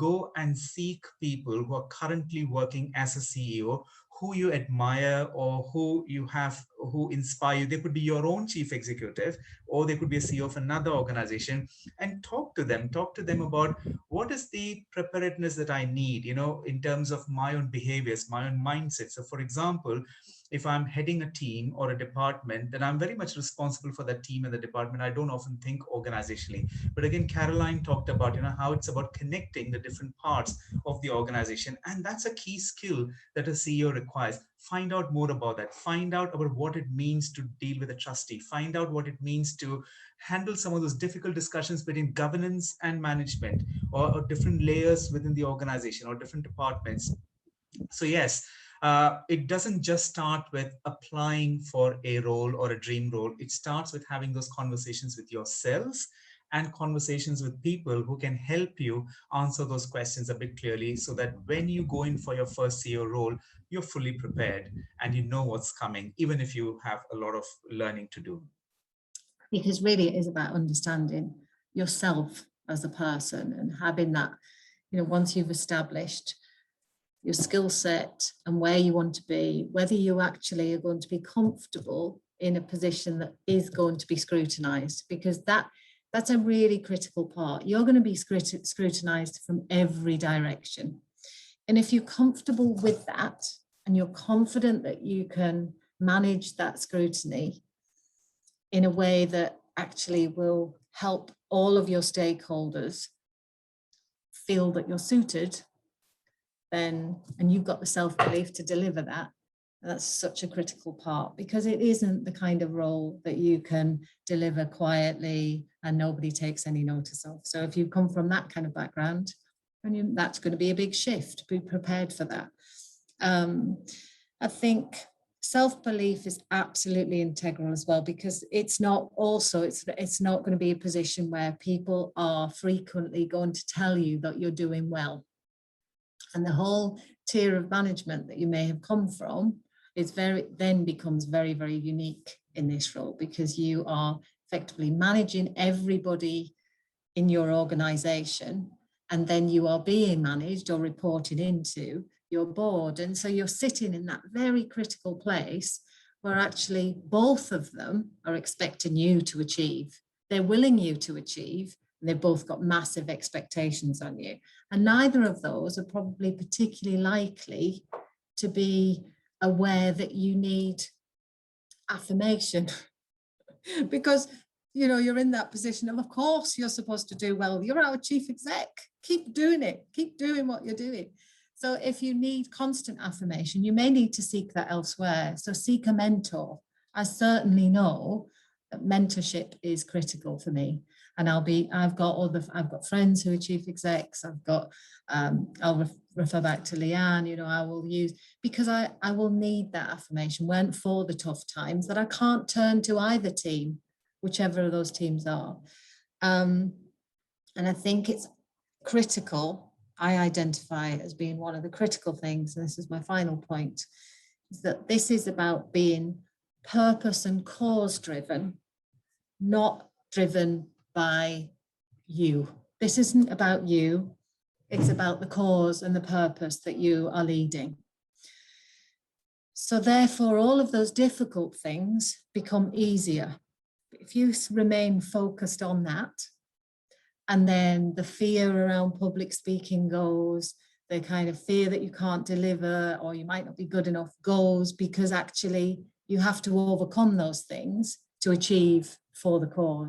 go and seek people who are currently working as a CEO, who you admire or who inspire you. They could be your own chief executive, or they could be a CEO of another organization, and talk to them about what is the preparedness that I need, in terms of my own behaviors, my own mindset. So for example, if I'm heading a team or a department, then I'm very much responsible for that team and the department. I don't often think organizationally. But again, Caroline talked about, how it's about connecting the different parts of the organization. And that's a key skill that a CEO requires. Find out more about that. Find out about what it means to deal with a trustee. Find out what it means to handle some of those difficult discussions between governance and management, or different layers within the organization or different departments. So yes, it doesn't just start with applying for a role or a dream role. It starts with having those conversations with yourselves and conversations with people who can help you answer those questions a bit clearly, so that when you go in for your first CEO role, you're fully prepared and you know what's coming, even if you have a lot of learning to do. Because really it is about understanding yourself as a person and having that, once you've established your skill set and where you want to be, whether you actually are going to be comfortable in a position that is going to be scrutinized, because that's a really critical part. You're going to be scrutinized from every direction. And if you're comfortable with that and you're confident that you can manage that scrutiny in a way that actually will help all of your stakeholders feel that you're suited, then, and you've got the self-belief to deliver that, that's such a critical part, because it isn't the kind of role that you can deliver quietly and nobody takes any notice of. So if you come from that kind of background, then that's going to be a big shift. Be prepared for that. I think self-belief is absolutely integral as well, because it's not going to be a position where people are frequently going to tell you that you're doing well. And the whole tier of management that you may have come from becomes very, very unique in this role, because you are effectively managing everybody in your organization, and then you are being managed or reported into your board. And so you're sitting in that very critical place where actually both of them are expecting you to achieve. They're willing you to achieve, and they've both got massive expectations on you. And neither of those are probably particularly likely to be aware that you need affirmation because, you're in that position of course, you're supposed to do well. You're our chief exec. Keep doing it. Keep doing what you're doing. So if you need constant affirmation, you may need to seek that elsewhere. So seek a mentor. I certainly know that mentorship is critical for me. And I've got friends who are chief execs. I'll refer back to Leanne, I will use, because I will need that affirmation when for the tough times that I can't turn to either team, whichever of those teams are. And I think it's critical. I identify it as being one of the critical things, and this is my final point, is that this is about being purpose and cause driven, not driven by you. This isn't about you. It's about the cause and the purpose that you are leading. So therefore, all of those difficult things become easier. If you remain focused on that, and then the fear around public speaking goes, the kind of fear that you can't deliver or you might not be good enough goes, because actually you have to overcome those things to achieve for the cause.